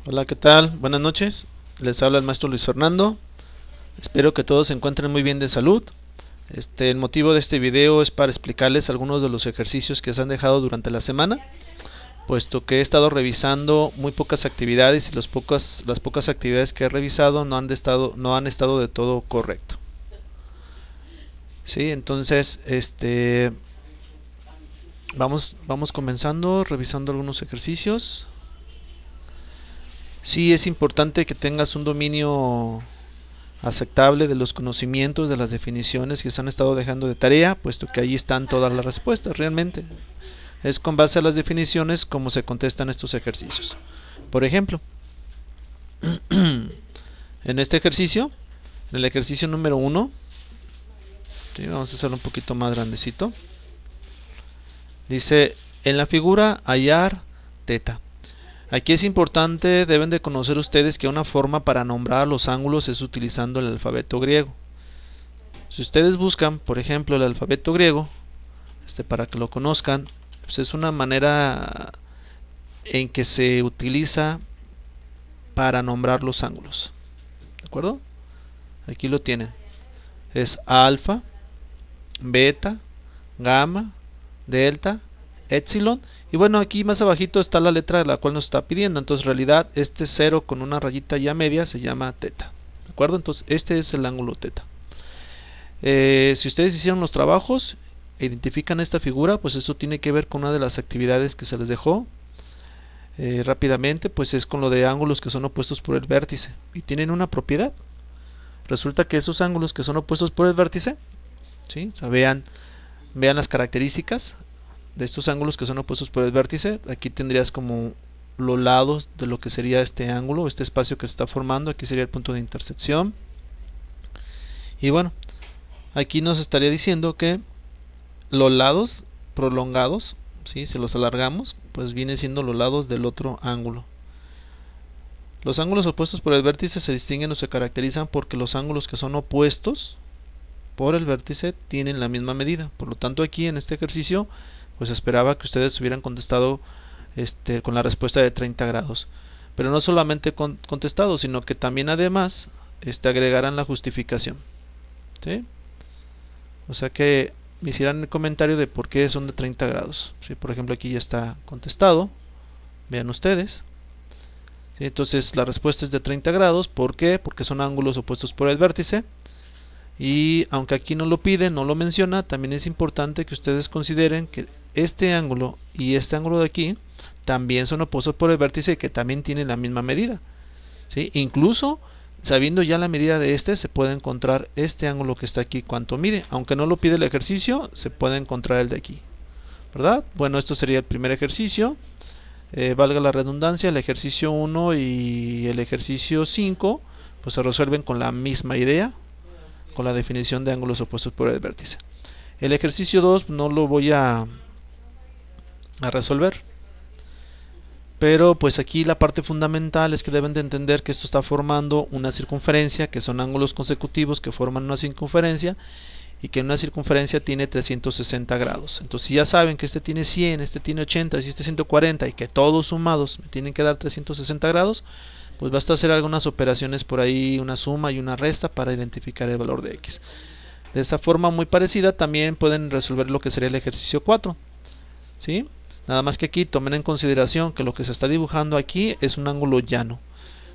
Hola, ¿qué tal? Buenas noches. Les habla el maestro Luis Fernando. Espero que todos se encuentren muy bien de salud. El motivo de este video es para explicarles algunos de los ejercicios que se han dejado durante la semana, puesto que he estado revisando muy pocas actividades y las pocas actividades que he revisado no han estado de todo correcto. Sí, entonces, vamos comenzando revisando algunos ejercicios. Sí, es importante que tengas un dominio aceptable de los conocimientos, de las definiciones que se han estado dejando de tarea, puesto que ahí están todas las respuestas realmente. Es con base a las definiciones como se contestan estos ejercicios. Por ejemplo, en este ejercicio, en el ejercicio número 1, ¿sí? Vamos a hacerlo un poquito más grandecito. Dice, en la figura hallar teta. Aquí es importante, deben de conocer ustedes que una forma para nombrar los ángulos es utilizando el alfabeto griego. Si ustedes buscan, por ejemplo, el alfabeto griego, para que lo conozcan, pues es una manera en que se utiliza para nombrar los ángulos. ¿De acuerdo? Aquí lo tienen. Es alfa, beta, gamma, delta, epsilon. Y bueno, aquí más abajito está la letra de la cual nos está pidiendo. Entonces, en realidad, este 0 con una rayita ya media se llama teta. ¿De acuerdo? Entonces, este es el ángulo teta. Si ustedes hicieron los trabajos, identifican esta figura, pues eso tiene que ver con una de las actividades que se les dejó. Rápidamente, pues es con lo de ángulos que son opuestos por el vértice. Y tienen una propiedad. Resulta que esos ángulos que son opuestos por el vértice, ¿sí? O sea, vean las características de estos ángulos que son opuestos por el vértice. Aquí tendrías como los lados de lo que sería este ángulo, este espacio que se está formando. Aquí sería el punto de intersección. Y bueno, aquí nos estaría diciendo que los lados prolongados, ¿sí? Si los alargamos, pues vienen siendo los lados del otro ángulo. Los ángulos opuestos por el vértice se distinguen o se caracterizan porque los ángulos que son opuestos por el vértice tienen la misma medida. Por lo tanto, aquí en este ejercicio pues esperaba que ustedes hubieran contestado con la respuesta de 30 grados. Pero no solamente contestado, sino que también además agregaran la justificación. ¿Sí? O sea que me hicieran el comentario de por qué son de 30 grados. ¿Sí? Por ejemplo, aquí ya está contestado. Vean ustedes. ¿Sí? Entonces la respuesta es de 30 grados. ¿Por qué? Porque son ángulos opuestos por el vértice. Y aunque aquí no lo pide, no lo menciona, también es importante que ustedes consideren que este ángulo y este ángulo de aquí también son opuestos por el vértice, que también tienen la misma medida. ¿Sí? Incluso sabiendo ya la medida de se puede encontrar este ángulo que está aquí cuánto mide. Aunque no lo pide el ejercicio, se puede encontrar el de aquí, ¿verdad? Bueno, esto sería el primer ejercicio. Valga la redundancia, el ejercicio 1 y el ejercicio 5 pues se resuelven con la misma idea, con la definición de ángulos opuestos por el vértice. El ejercicio 2 no lo voy a resolver, pero pues aquí la parte fundamental es que deben de entender que esto está formando una circunferencia, que son ángulos consecutivos que forman una circunferencia, y que una circunferencia tiene 360 grados. Entonces, si ya saben que este tiene 100, este tiene 80 y este 140, y que todos sumados me tienen que dar 360 grados, pues basta hacer algunas operaciones por ahí, una suma y una resta para identificar el valor de x. De esta forma muy parecida también pueden resolver lo que sería el ejercicio 4. ¿Sí? Nada más que aquí tomen en consideración que lo que se está dibujando aquí es un ángulo llano,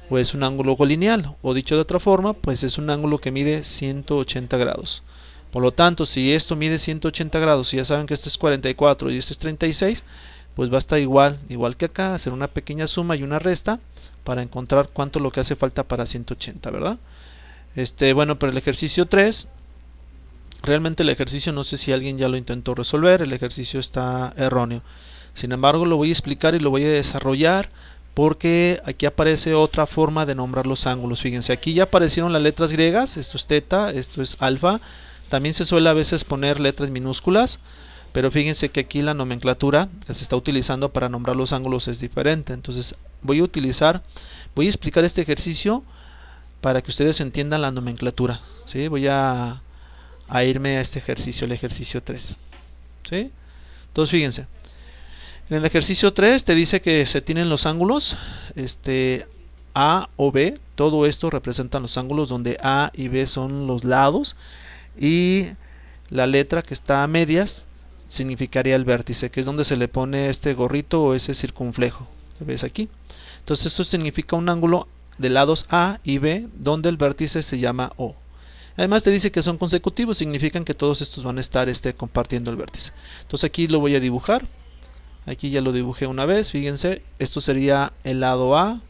o es un ángulo colineal, o dicho de otra forma, pues es un ángulo que mide 180 grados. Por lo tanto, si esto mide 180 grados y ya saben que este es 44 y este es 36, pues basta igual que acá, hacer una pequeña suma y una resta para encontrar cuánto lo que hace falta para 180, ¿verdad? Bueno, pero el ejercicio 3, realmente el ejercicio no sé si alguien ya lo intentó resolver, el ejercicio está erróneo. Sin embargo, lo voy a explicar y lo voy a desarrollar porque aquí aparece otra forma de nombrar los ángulos. Fíjense, aquí ya aparecieron las letras griegas, esto es teta, esto es alfa. También se suele a veces poner letras minúsculas, pero fíjense que aquí la nomenclatura que se está utilizando para nombrar los ángulos es diferente. Entonces voy a explicar este ejercicio para que ustedes entiendan la nomenclatura. ¿Sí? Voy a irme a este ejercicio, el ejercicio 3. ¿Sí? Entonces fíjense, en el ejercicio 3 te dice que se tienen los ángulos A o B, todo esto representan los ángulos donde A y B son los lados, y la letra que está a medias significaría el vértice, que es donde se le pone este gorrito o ese circunflejo. ¿Ves aquí? Entonces esto significa un ángulo de lados A y B donde el vértice se llama O. Además te dice que son consecutivos, significan que todos estos van a estar compartiendo el vértice. Entonces aquí lo voy a dibujar. Aquí ya lo dibujé una vez, fíjense, esto sería el lado A,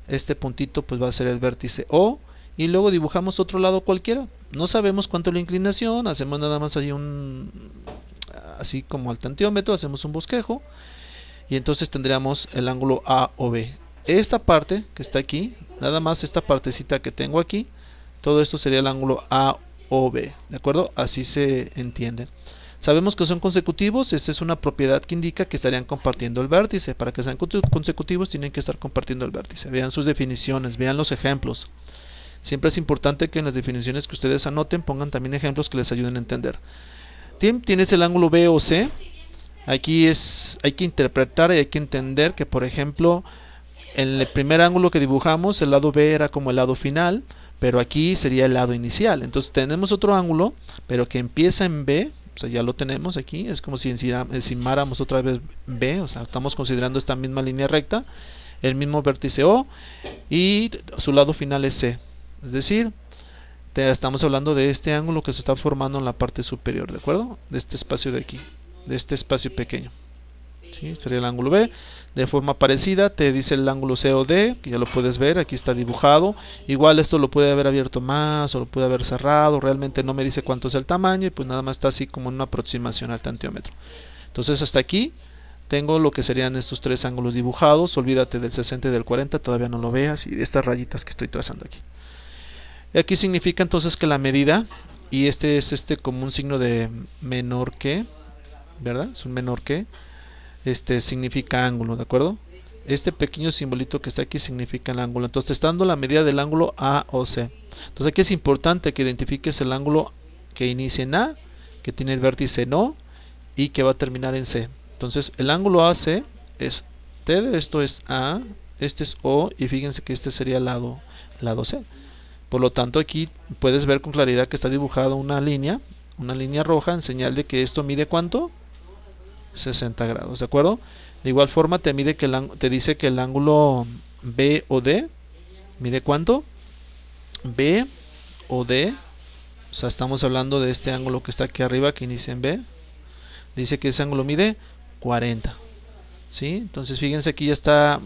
este puntito pues va a ser el vértice O, y luego dibujamos otro lado cualquiera. No sabemos cuánto es la inclinación, hacemos nada más ahí así como al tantiómetro, hacemos un bosquejo, y entonces tendríamos el ángulo A o B. Esta parte que está aquí, nada más esta partecita que tengo aquí, todo esto sería el ángulo A o B, ¿de acuerdo? Así se entiende. Sabemos que son consecutivos, esta es una propiedad que indica que estarían compartiendo el vértice. Para que sean consecutivos tienen que estar compartiendo el vértice. Vean sus definiciones, vean los ejemplos. Siempre es importante que en las definiciones que ustedes anoten pongan también ejemplos que les ayuden a entender. Tienes el ángulo B o C. Aquí hay que interpretar y hay que entender que, por ejemplo, en el primer ángulo que dibujamos, el lado B era como el lado final, pero aquí sería el lado inicial. Entonces tenemos otro ángulo, pero que empieza en B. O sea, ya lo tenemos aquí, es como si encimáramos otra vez B, o sea, estamos considerando esta misma línea recta, el mismo vértice O, y su lado final es C. Es decir, estamos hablando de este ángulo que se está formando en la parte superior, ¿de acuerdo? De este espacio de aquí, de este espacio pequeño. ¿Sí? Sería el ángulo B. De forma parecida te dice el ángulo C o D, que ya lo puedes ver, aquí está dibujado. Igual esto lo puede haber abierto más o lo puede haber cerrado, realmente no me dice cuánto es el tamaño, y pues nada más está así como en una aproximación al tantiómetro. Entonces hasta aquí tengo lo que serían estos tres ángulos dibujados. Olvídate del 60 y del 40, todavía no lo veas, y de estas rayitas que estoy trazando aquí. Y aquí significa entonces que la medida, y este es como un signo de menor que, ¿verdad? Es un menor que. Significa ángulo, ¿de acuerdo? Este pequeño simbolito que está aquí significa el ángulo. Entonces te está dando la medida del ángulo A o C. Entonces aquí es importante que identifiques el ángulo que inicia en A, que tiene el vértice en O y que va a terminar en C. Entonces el ángulo AC es T, esto es A, este es O, y fíjense que este sería el lado C. Por lo tanto aquí puedes ver con claridad que está dibujada una línea roja en señal de que esto mide ¿cuánto? 60 grados, ¿de acuerdo? De igual forma te dice que el ángulo B o D mide ¿cuánto? B o D, o sea, estamos hablando de este ángulo que está aquí arriba que inicia en B. Dice que ese ángulo mide 40. ¿Sí? Entonces fíjense, aquí ya está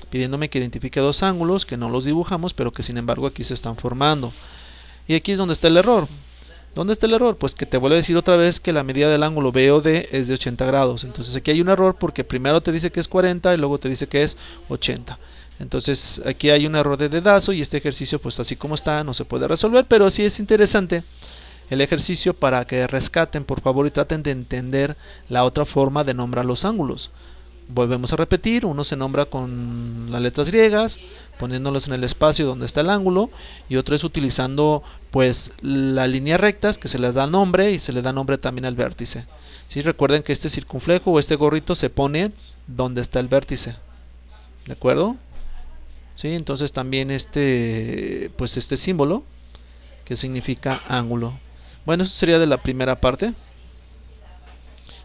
pidiéndome que identifique dos ángulos que no los dibujamos, pero que sin embargo aquí se están formando. Y aquí es donde está el error. ¿Dónde está el error? Pues que te vuelvo a decir otra vez que la medida del ángulo B o D es de 80 grados. Entonces aquí hay un error porque primero te dice que es 40 y luego te dice que es 80. Entonces aquí hay un error de dedazo, y este ejercicio pues así como está no se puede resolver, pero sí es interesante el ejercicio para que rescaten por favor y traten de entender la otra forma de nombrar los ángulos. Volvemos a repetir, uno se nombra con las letras griegas, poniéndolos en el espacio donde está el ángulo, y otro es utilizando pues las líneas rectas que se les da nombre, y se le da nombre también al vértice. ¿Sí? Recuerden que este circunflejo o este gorrito se pone donde está el vértice, ¿de acuerdo? ¿Sí? Entonces también pues este símbolo que significa ángulo. Bueno, eso sería de la primera parte.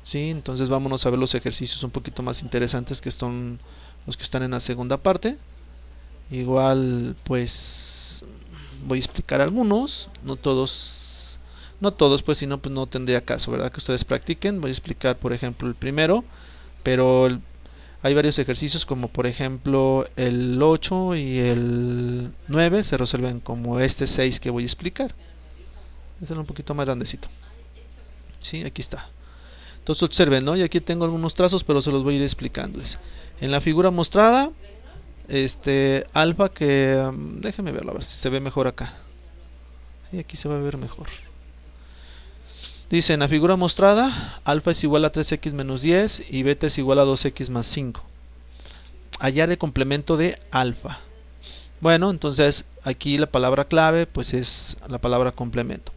Sí, entonces vámonos a ver los ejercicios un poquito más interesantes, que son los que están en la segunda parte. Igual pues voy a explicar algunos, no todos pues, si no pues no tendría caso, ¿verdad? Que ustedes practiquen. Voy a explicar por ejemplo el primero, pero hay varios ejercicios, como por ejemplo el 8 y el 9 se resuelven como este 6 que voy a explicar. Este es un poquito más grandecito. Sí, aquí está. Entonces observen, ¿no? Y aquí tengo algunos trazos, pero se los voy a ir explicando. En la figura mostrada, alfa que... déjenme verlo, a ver si se ve mejor acá. Sí, aquí se va a ver mejor. Dice, en la figura mostrada, alfa es igual a 3x menos 10 y beta es igual a 2x más 5. Hallar el complemento de alfa. Bueno, entonces aquí la palabra clave pues es la palabra complemento.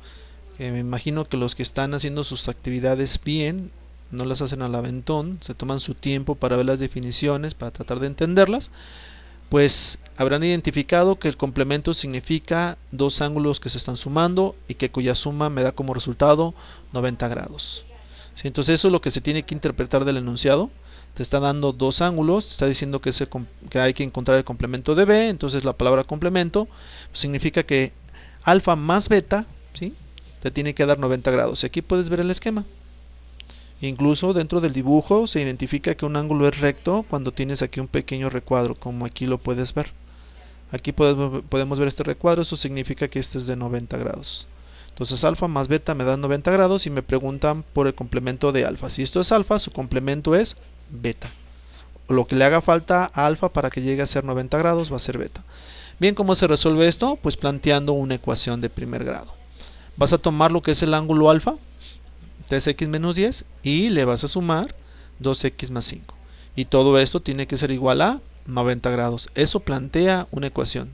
Me imagino que los que están haciendo sus actividades bien, no las hacen al aventón, se toman su tiempo para ver las definiciones, para tratar de entenderlas. Pues habrán identificado que el complemento significa dos ángulos que se están sumando y que cuya suma me da como resultado 90 grados. ¿Sí? Entonces eso es lo que se tiene que interpretar del enunciado. Te está dando dos ángulos, te está diciendo que hay que encontrar el complemento de B, entonces la palabra complemento significa que alfa más beta, ¿sí?, te tiene que dar 90 grados. Y aquí puedes ver el esquema. Incluso dentro del dibujo se identifica que un ángulo es recto cuando tienes aquí un pequeño recuadro, como aquí lo puedes ver. Aquí podemos ver este recuadro, eso significa que este es de 90 grados. Entonces alfa más beta me da 90 grados y me preguntan por el complemento de alfa. Si esto es alfa, su complemento es beta. Lo que le haga falta a alfa para que llegue a ser 90 grados va a ser beta. Bien, ¿cómo se resuelve esto? Pues planteando una ecuación de primer grado. Vas a tomar lo que es el ángulo alfa, 3x menos 10, y le vas a sumar 2x más 5. Y todo esto tiene que ser igual a 90 grados. Eso plantea una ecuación.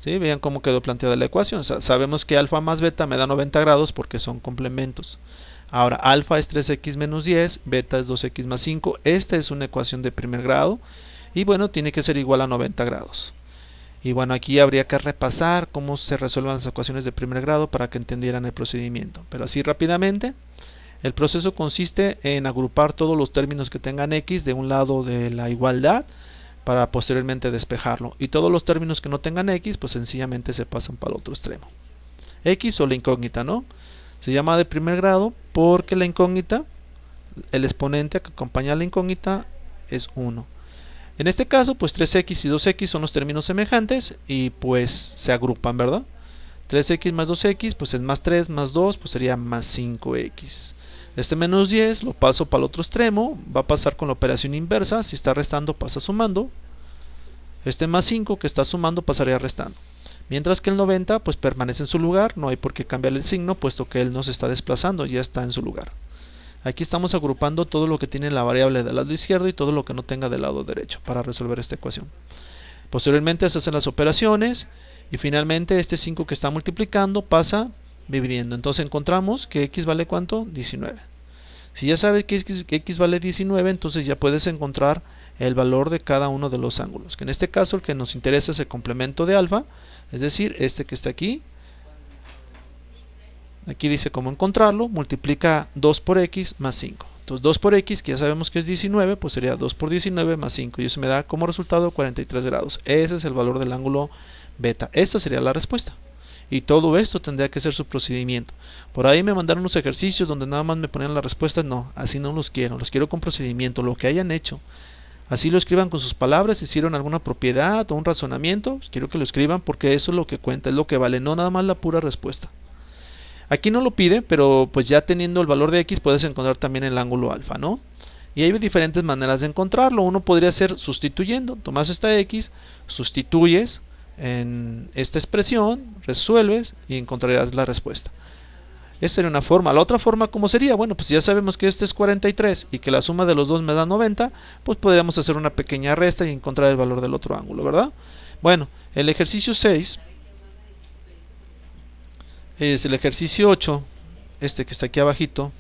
¿Sí? Vean cómo quedó planteada la ecuación. O sea, sabemos que alfa más beta me da 90 grados porque son complementos. Ahora, alfa es 3x menos 10, beta es 2x más 5. Esta es una ecuación de primer grado. Y bueno, tiene que ser igual a 90 grados. Y bueno, aquí habría que repasar cómo se resuelven las ecuaciones de primer grado para que entendieran el procedimiento. Pero así rápidamente, el proceso consiste en agrupar todos los términos que tengan x de un lado de la igualdad para posteriormente despejarlo. Y todos los términos que no tengan x, pues sencillamente se pasan para el otro extremo. X o la incógnita, ¿no? Se llama de primer grado porque la incógnita, el exponente que acompaña a la incógnita es 1. En este caso, pues 3x y 2x son los términos semejantes y pues se agrupan, ¿verdad? 3x más 2x, pues es más 3 más 2, pues sería más 5x. Este menos 10 lo paso para el otro extremo, va a pasar con la operación inversa, si está restando pasa sumando. Este más 5 que está sumando pasaría restando. Mientras que el 90 pues permanece en su lugar, no hay por qué cambiarle el signo puesto que él no se está desplazando, ya está en su lugar. Aquí estamos agrupando todo lo que tiene la variable del lado izquierdo y todo lo que no tenga del lado derecho para resolver esta ecuación. Posteriormente se hacen las operaciones y finalmente este 5 que está multiplicando pasa dividiendo. Entonces encontramos que x vale ¿cuánto? 19. Si ya sabes que x vale 19, entonces ya puedes encontrar el valor de cada uno de los ángulos. Que en este caso el que nos interesa es el complemento de alfa, es decir, este que está aquí. Aquí dice cómo encontrarlo, multiplica 2 por x más 5. Entonces 2 por x, que ya sabemos que es 19, pues sería 2 por 19 más 5. Y eso me da como resultado 43 grados. Ese es el valor del ángulo beta. Esta sería la respuesta. Y todo esto tendría que ser su procedimiento. Por ahí me mandaron unos ejercicios donde nada más me ponían las respuestas. No, así no los quiero con procedimiento, lo que hayan hecho. Así lo escriban con sus palabras, hicieron alguna propiedad o un razonamiento, pues quiero que lo escriban porque eso es lo que cuenta, es lo que vale, no nada más la pura respuesta. Aquí no lo pide, pero pues ya teniendo el valor de x puedes encontrar también el ángulo alfa, ¿no? Y hay diferentes maneras de encontrarlo. Uno podría ser sustituyendo. Tomas esta x, sustituyes en esta expresión, resuelves y encontrarás la respuesta. Esa sería una forma. La otra forma, ¿cómo sería? Bueno, pues ya sabemos que este es 43 y que la suma de los dos me da 90, pues podríamos hacer una pequeña resta y encontrar el valor del otro ángulo, ¿verdad? Bueno, el ejercicio 6 es el ejercicio 8, este que está aquí abajito,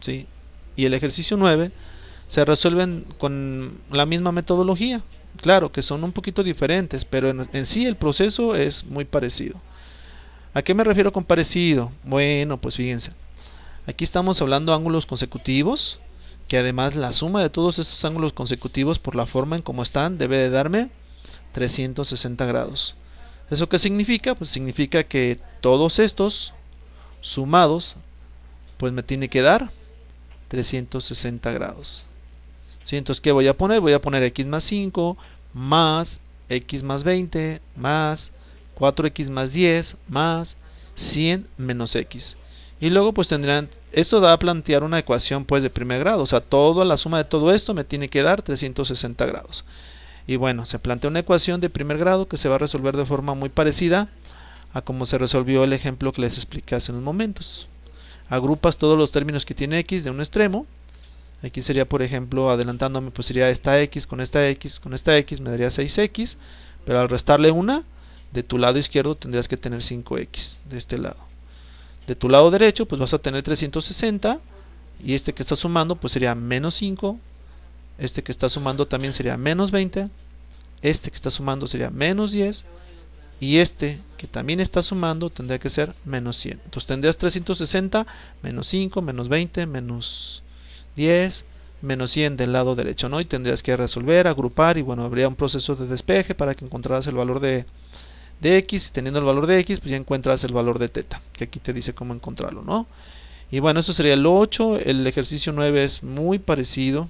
¿sí? Y el ejercicio 9 se resuelven con la misma metodología. Claro que son un poquito diferentes, pero en sí el proceso es muy parecido. ¿A qué me refiero con parecido? Bueno, pues fíjense. Aquí estamos hablando de ángulos consecutivos, que además la suma de todos estos ángulos consecutivos por la forma en cómo están debe de darme 360 grados. ¿Eso qué significa? Pues significa que todos estos sumados pues me tiene que dar 360 grados. ¿Sí? Entonces, ¿qué voy a poner? Voy a poner x más 5 más x más 20 más 4x más 10 más 100 menos x. Y luego pues tendrán, esto da a plantear una ecuación pues de primer grado, o sea, toda la suma de todo esto me tiene que dar 360 grados. Y bueno, se plantea una ecuación de primer grado que se va a resolver de forma muy parecida a como se resolvió el ejemplo que les expliqué hace unos momentos. Agrupas todos los términos que tiene x de un extremo. Aquí sería, por ejemplo, adelantándome, pues sería esta x con esta x con esta x, me daría 6x, pero al restarle una, de tu lado izquierdo tendrías que tener 5x de este lado. De tu lado derecho, pues vas a tener 360, y este que está sumando, pues sería menos 5, este que está sumando también sería menos 20, este que está sumando sería menos 10, y este que también está sumando tendría que ser menos 100. Entonces tendrías 360 menos 5 menos 20 menos 10 menos 100 del lado derecho, ¿no? Y tendrías que resolver, agrupar, y bueno, habría un proceso de despeje para que encontraras el valor de x. Teniendo el valor de x, pues ya encuentras el valor de teta, que aquí te dice cómo encontrarlo, ¿no? Y bueno, eso sería el 8. El ejercicio 9 es muy parecido.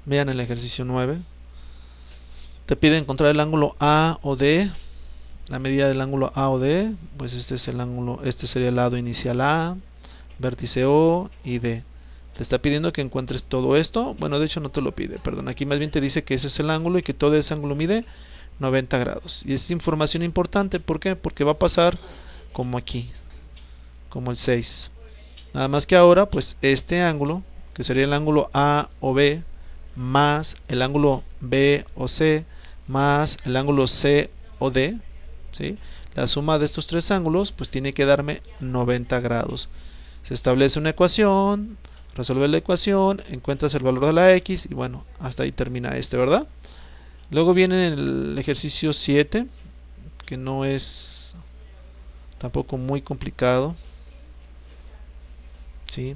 Vean el ejercicio 9. Te pide encontrar el ángulo A o D. La medida del ángulo A o D, pues este es el ángulo, este sería el lado inicial A, vértice O y D. Te está pidiendo que encuentres todo esto. Bueno, de hecho no te lo pide, perdón. Aquí más bien te dice que ese es el ángulo y que todo ese ángulo mide 90 grados. Y es información importante, ¿por qué? Porque va a pasar como aquí, como el 6. Nada más que ahora, pues este ángulo, que sería el ángulo A o B, más el ángulo B o C, más el ángulo C o D, ¿sí? La suma de estos tres ángulos, pues tiene que darme 90 grados. Se establece una ecuación, resuelve la ecuación, encuentras el valor de la x, y bueno, hasta ahí termina este, ¿verdad? Luego viene el ejercicio 7, que no es tampoco muy complicado, ¿sí?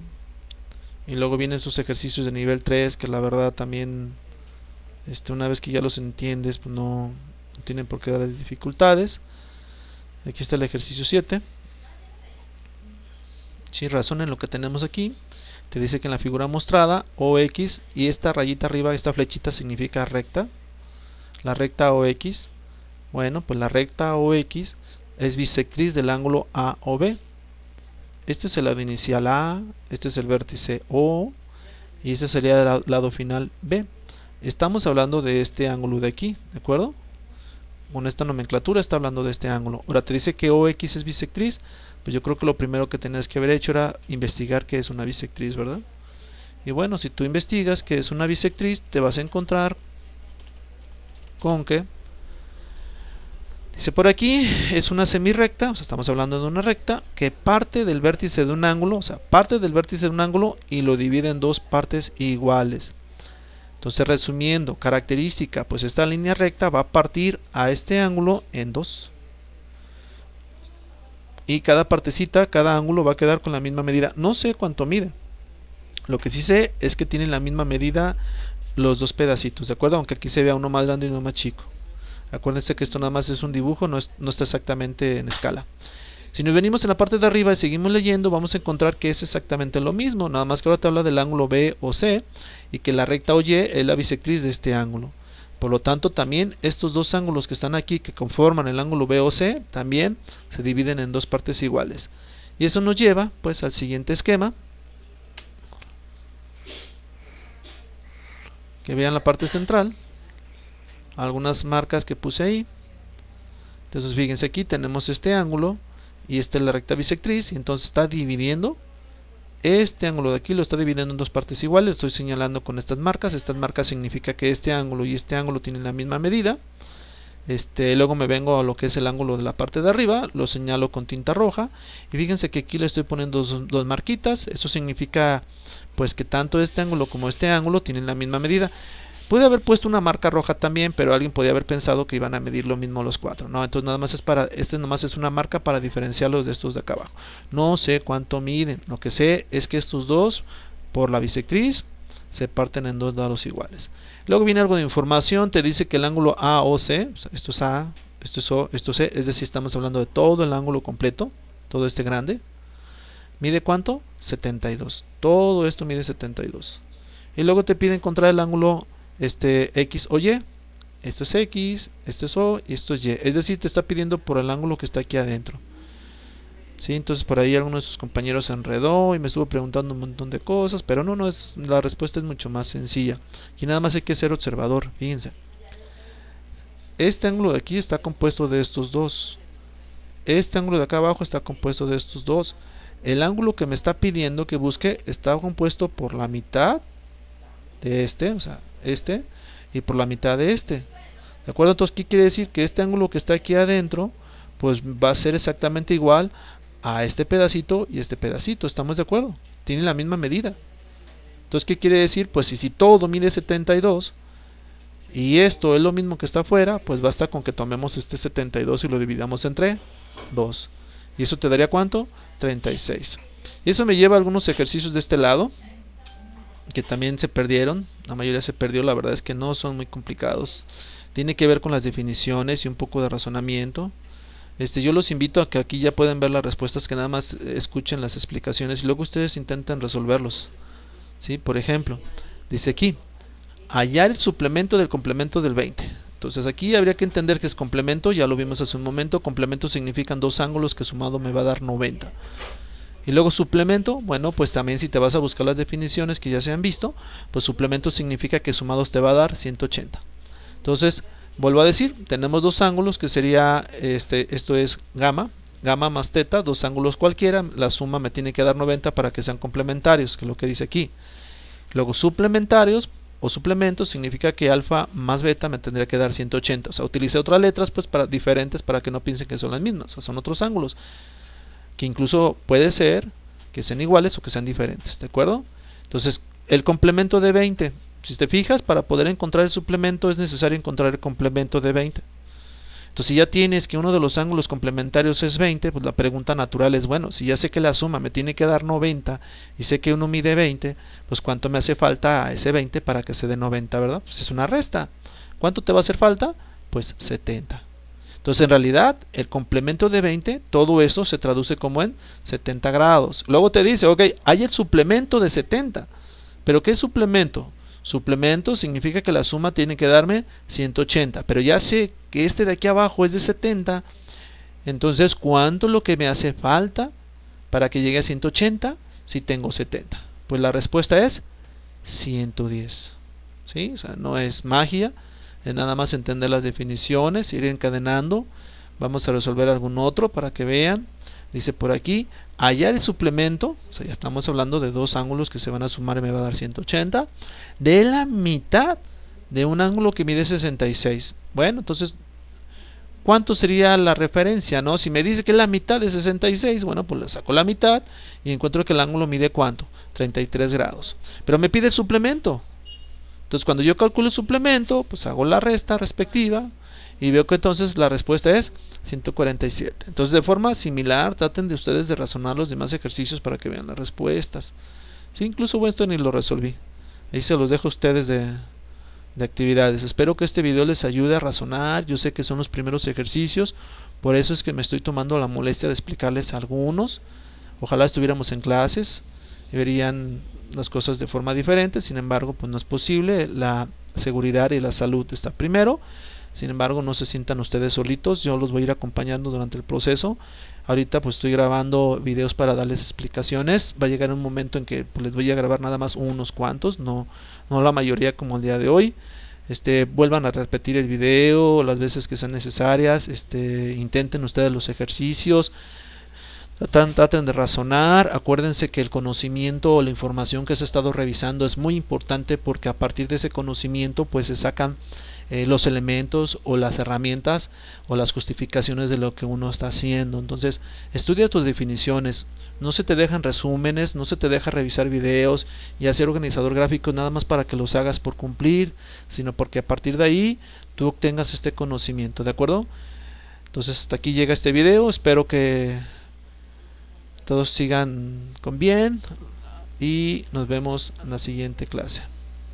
Y luego vienen sus ejercicios de nivel 3, que la verdad también, una vez que ya los entiendes, pues no tienen por qué dar dificultades. Aquí está el ejercicio 7. Sí, razón en lo que tenemos aquí. Te dice que en la figura mostrada, OX, y esta rayita arriba, esta flechita significa recta. La recta OX. Bueno, pues la recta OX es bisectriz del ángulo A o B. Este es el lado inicial A, este es el vértice O, y este sería el lado final B. Estamos hablando de este ángulo de aquí, ¿de acuerdo? Con esta nomenclatura está hablando de este ángulo. Ahora te dice que OX es bisectriz, pues yo creo que lo primero que tenías que haber hecho era investigar qué es una bisectriz, ¿verdad? Y bueno, si tú investigas qué es una bisectriz, te vas a encontrar con que dice por aquí, es una semirrecta, o sea, estamos hablando de una recta que parte del vértice de un ángulo, o sea, parte del vértice de un ángulo y lo divide en dos partes iguales. Entonces, resumiendo, característica, pues esta línea recta va a partir a este ángulo en dos. Y cada partecita, cada ángulo va a quedar con la misma medida. No sé cuánto mide. Lo que sí sé es que tienen la misma medida los dos pedacitos, ¿de acuerdo? Aunque aquí se vea uno más grande y uno más chico. Acuérdense que esto nada más es un dibujo, no está exactamente en escala. Si nos venimos en la parte de arriba y seguimos leyendo, vamos a encontrar que es exactamente lo mismo, nada más que ahora te habla del ángulo B o C y que la recta o Y es la bisectriz de este ángulo. Por lo tanto, también estos dos ángulos que están aquí, que conforman el ángulo B o C, también se dividen en dos partes iguales. Y eso nos lleva pues al siguiente esquema. Que vean la parte central. Algunas marcas que puse ahí. Entonces fíjense, aquí tenemos este ángulo y esta es la recta bisectriz, y entonces está dividiendo este ángulo de aquí, lo está dividiendo en dos partes iguales. Estoy señalando con estas marcas significa que este ángulo y este ángulo tienen la misma medida. Luego me vengo a lo que es el ángulo de la parte de arriba, lo señalo con tinta roja, y fíjense que aquí le estoy poniendo dos marquitas. Eso significa pues que tanto este ángulo como este ángulo tienen la misma medida. Pude haber puesto una marca roja también, pero alguien podía haber pensado que iban a medir lo mismo los cuatro, ¿no? Entonces nada más es una marca para diferenciarlos de estos de acá abajo. No sé cuánto miden, lo que sé es que estos dos, por la bisectriz, se parten en dos lados iguales. Luego viene algo de información, te dice que el ángulo AOC, o sea, esto es A, esto es O, esto es C, es decir, estamos hablando de todo el ángulo completo, todo este grande. ¿Mide cuánto? 72. Todo esto mide 72. Y luego te pide encontrar el ángulo X o Y. Esto es X, esto es O y esto es Y. Es decir, te está pidiendo por el ángulo que está aquí adentro. ¿Sí? Entonces por ahí alguno de sus compañeros se enredó y me estuvo preguntando un montón de cosas, pero la respuesta es mucho más sencilla. Y nada más hay que ser observador, fíjense. Este ángulo de aquí está compuesto de estos dos. Este ángulo de acá abajo está compuesto de estos dos. El ángulo que me está pidiendo que busque está compuesto por la mitad de o sea, y por la mitad de ¿de acuerdo? Entonces, ¿qué quiere decir? Que este ángulo que está aquí adentro, pues va a ser exactamente igual a este pedacito y este pedacito, ¿estamos de acuerdo? tienen la misma medida. Entonces, ¿qué quiere decir? Pues si todo mide 72 y esto es lo mismo que está afuera, pues basta con que tomemos este 72 y lo dividamos entre 2. ¿Y eso te daría cuánto? 36. Y eso me lleva a algunos ejercicios de este lado, que también se perdieron. La mayoría se perdió, la verdad es que no son muy complicados. Tiene que ver con las definiciones y un poco de razonamiento. Yo los invito a que aquí ya pueden ver las respuestas, que nada más escuchen las explicaciones y luego ustedes intenten resolverlos. ¿Sí? Por ejemplo, dice aquí, hallar el suplemento del complemento del 20. Entonces aquí habría que entender que es complemento, ya lo vimos hace un momento. Complemento significan dos ángulos que sumado me va a dar 90. Y luego suplemento, bueno, pues también si te vas a buscar las definiciones que ya se han visto, pues suplemento significa que sumados te va a dar 180. Entonces, vuelvo a decir, tenemos dos ángulos que sería, esto es gamma más teta, dos ángulos cualquiera, la suma me tiene que dar 90 para que sean complementarios, que es lo que dice aquí. Luego suplementarios o suplementos significa que alfa más beta me tendría que dar 180, o sea, utilicé otras letras pues diferentes para que no piensen que son las mismas, o son otros ángulos, que incluso puede ser que sean iguales o que sean diferentes, ¿de acuerdo? Entonces, el complemento de 20, si te fijas, para poder encontrar el suplemento es necesario encontrar el complemento de 20. Entonces, si ya tienes que uno de los ángulos complementarios es 20, pues la pregunta natural es, bueno, si ya sé que la suma me tiene que dar 90 y sé que uno mide 20, pues ¿cuánto me hace falta a ese 20 para que se dé 90, verdad? Pues es una resta. ¿Cuánto te va a hacer falta? Pues 70. Entonces, en realidad, el complemento de 20, todo eso se traduce como en 70 grados. Luego te dice, ok, hay el suplemento de 70. ¿Pero qué es suplemento? Suplemento significa que la suma tiene que darme 180. Pero ya sé que este de aquí abajo es de 70. Entonces, ¿cuánto es lo que me hace falta para que llegue a 180 si tengo 70? Pues la respuesta es 110. ¿Sí? O sea, no es magia. Es nada más entender las definiciones, ir encadenando. Vamos a resolver algún otro para que vean. Dice por aquí, hallar el suplemento, o sea, ya estamos hablando de dos ángulos que se van a sumar y me va a dar 180, de la mitad de un ángulo que mide 66. Bueno, entonces, ¿cuánto sería la referencia, no? Si me dice que es la mitad de 66, bueno, pues le saco la mitad y encuentro que el ángulo mide ¿cuánto? 33 grados. Pero me pide el suplemento. Entonces, cuando yo calculo el suplemento, pues hago la resta respectiva y veo que entonces la respuesta es 147. Entonces, de forma similar, traten de ustedes de razonar los demás ejercicios para que vean las respuestas. Sí, incluso esto ni lo resolví. Ahí se los dejo a ustedes de actividades. Espero que este video les ayude a razonar. Yo sé que son los primeros ejercicios, por eso es que me estoy tomando la molestia de explicarles algunos. Ojalá estuviéramos en clases y verían las cosas de forma diferente. Sin embargo, pues no es posible. La seguridad y la salud está primero. Sin embargo, no se sientan ustedes solitos, yo los voy a ir acompañando durante el proceso. Ahorita pues estoy grabando videos para darles explicaciones. Va a llegar un momento en que pues, les voy a grabar nada más unos cuantos, no la mayoría como el día de hoy. Vuelvan a repetir el video las veces que sean necesarias. Intenten ustedes los ejercicios. Traten de razonar. Acuérdense que el conocimiento o la información que se ha estado revisando es muy importante, porque a partir de ese conocimiento pues se sacan los elementos o las herramientas o las justificaciones de lo que uno está haciendo. Entonces, estudia tus definiciones. No se te dejan resúmenes, no se te deja revisar videos y hacer organizador gráfico nada más para que los hagas por cumplir, sino porque a partir de ahí tú obtengas este conocimiento, ¿de acuerdo? Entonces, hasta aquí llega este video. Espero que todos sigan con bien y nos vemos en la siguiente clase.